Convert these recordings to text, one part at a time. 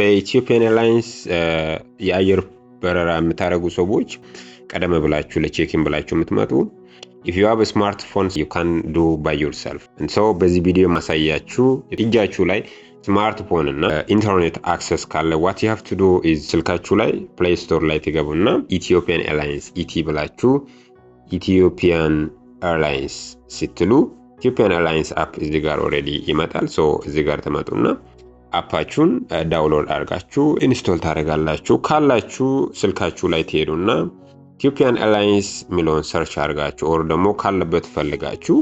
በኢትዮጵያን ኤርላይንስ የአየር በረራ የምታደርጉ ሰዎች ቀደም ብላችሁ ለቼኪን ብላችሁ የምትመጡ if you have a smartphone you can do by yourself and so በዚህ ቪዲዮ ማሳያችሁ እጃችሁ ላይ ስማርትፎን እና ኢንተርኔት አክሰስ ካለ what you have to do is ስልካችሁ ላይ ፕሌይ ስቶር ላይ ትገቡና ኢትዮጵያን ኤርላይንስ ኢቲ ብላችሁ ኢትዮጵያን ኤርላይንስ ስትሉ ኢትዮጵያን ኤርላይንስ አፕ እዚህ ጋር ኦሬዲ ይመጣል ሶ እዚህ ጋር ተመጡና አፓችሁን ዳውንሎድ አድርጋችሁ ኢንስቶል ታደርጋላችሁ ካላችሁ ስልካችሁ ላይ ትሄዱና ኢትዮጵያን ኤርላይንስ ሚሊዮን ሰርች አድርጋችሁ ኦር ደግሞ ካለበት ፈልጋችሁ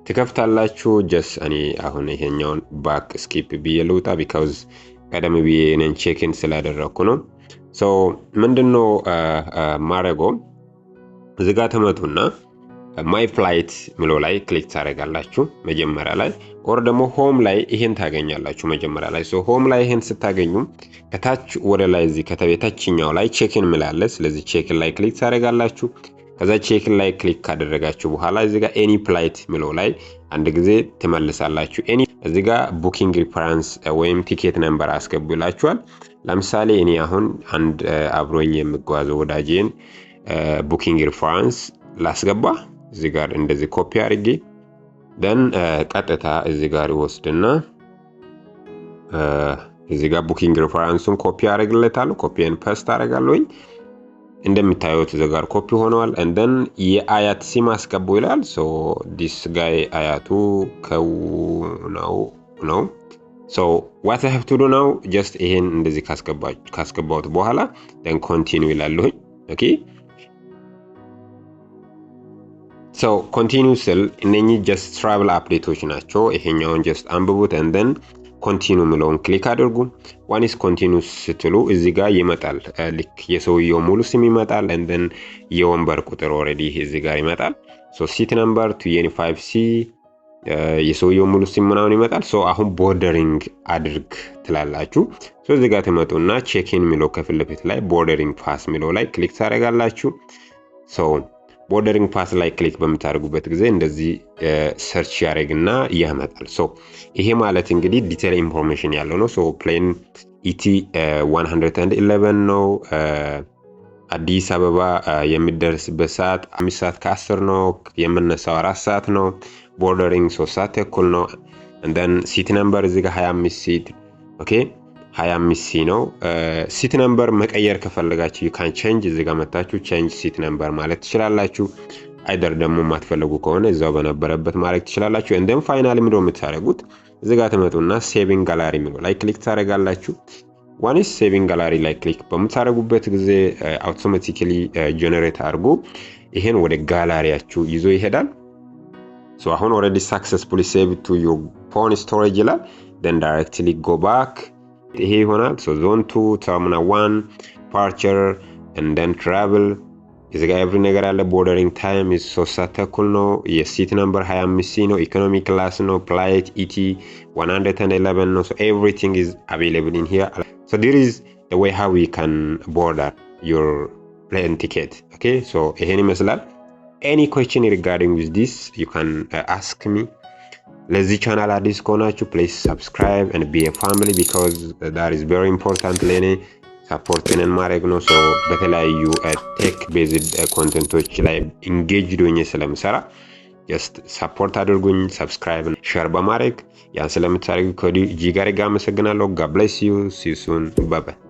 ትከፍታላችሁ ጀስ እኔ አሁን ይሄኛውን ባክ ስኪፕ ብየሉታ because ቀደም ብዬ ነን ቼክን ስላደረኩ ነው ሶ ምንድነው ማረጎ እዚህ ጋር ተመጡና ማይ ፍላይት ሚለው ላይ ክሊክ ታደርጋላችሁ መጀመሪያ ላይ ኦር ደግሞ ሆም ላይ ይሄን ታገኛላችሁ መጀመሪያ ላይ ሶ ሆም ላይ ይሄን ስታገኙ ከታች ወደ ላይ እዚህ ከተቤታችኛው ላይ ቼክን ሚላለ ስለዚህ ቼክን ላይ ክሊክ ታደርጋላችሁ ከዛ ቼክን ላይ ክሊክ ካደረጋችሁ በኋላ እዚህ ጋር ኤኒ ፍላይት ሚለው ላይ አንድ ጊዜ ትመልሳላችሁ ኤኒ እዚህ ጋር ቡኪንግ ሪፈረንስ ወይም ቲኬት ነምበር አስገቡላችኋል ለምሳሌ እኔ አሁን አንድ አብሮኝ የምጓዘው ወዳጄን ቡኪንግ ሪፈረንስ ላስገባ እዚህ ጋር እንደዚህ ኮፒ አድርጌ then ቀጥታ እዚህ ጋር ወስድና እዚህ ጋር ቡኪንግ ሪፈረንሱን ኮፒ አድርግለታለሁ ኮፒ ኤንድ ፔስት አደርጋለሁኝ እንደምታዩት እዚህ ጋር ኮፒ ሆኗል and then የአያት ሲም አስገቡ ይላል so this guy አያቱ ነው so what I have to do now just ይሄን እንደዚህ ካስገባሁት በኋላ then continue ይላልሁኝ okay so continue ስል እነኚህ just travel updateዎች ናቸው ይሄኛውን just አንብቡት and then continue ሚለውን ክሊክ አድርጉ one is continue ስትሉ እዚህ ጋር ይመጣል ልክ የሰውየው ሙሉ ስም ይመጣል and then የወንበር ቁጥር already እዚህ ጋር ይመጣል so seat number 25C የሰውየው ሙሉ ስም ምናምን ይመጣል so አሁን ቦርደሪንግ አድርግ ትላላችሁ so እዚህ ጋር ተመጡና ቼክ ኢን ሚለው ከፊት ለፊት ላይ ቦርደሪንግ ፓስ ሚለው ላይ ክሊክ ታደርጋላችሁ so ቦርደሪንግ ፓስ ላይ ክሊክ በመታረጉበት ጊዜ እንደዚህ ሰርች ያደርግና ያመጣል ሶ ይሄ ማለት እንግዲህ ዲቴል ኢንፎርሜሽን ያለው ነው ሶ ፕሌን ኢቲ 111 ነው አዲስ አበባ የሚደርስበት ሰዓት 5 ሰዓት ከ10 ነው የምነሳው 4 ሰዓት ነው ቦርደሪንግ 3 ሰዓት ተኩል ነው and then seat number እዚህ ጋር 25 seat ኦኬ 25C ነው ሲት ነምበር መቀየር ከፈለጋችሁ you can change እዚህ ጋር መጣችሁ change seat number ማለት ትችላላችሁ አይደር ደግሞ ማትፈልጉ ከሆነ እዛው በነበረበት ማለት ትችላላችሁ and then finally ምንድነው የምታደርጉት እዚህ ጋር ተመጡና saving gallery ሚለው ላይ ክሊክ ታደርጋላችሁ one is saving gallery ላይ ክሊክ በመታረጉበት ጊዜ automatically generate አድርጎ ይሄን ወደ ጋላሪያችሁ ይዞ ይሄዳል so አሁን already successfully saved to your phone storage ይላል then directly go back ይሄ ይሆናል so zone 2 terminal 1 departure and then travel እዚህ ጋር every ነገር አለ boarding time is 3 ሰዓት ተኩል ነው የሲት ነምበር 25C ነው ኢኮኖሚ ክላስ ነው flight ET 111 ነው so everything is available in here so there is the way how we can border your plane ticket okay so ይሄን ይመስላል any question regarding with this you can ask me ለዚህ ቻናል አዲስ ከሆናችሁ please subscribe and be a family because that is very important ለኔ ሰፖርትን ማድረግ ነው so በተለያዩ ቴክ ቤዝድ ኮንቴንቶች ላይ engaged ሆኜ ስለምሰራ just support አድርጉኝ subscribe and share በማድረግ ያን ስለምታደርጉ ኮዲ ጂጋር ጋር መሰግናለሁ god bless you see you soon bye bye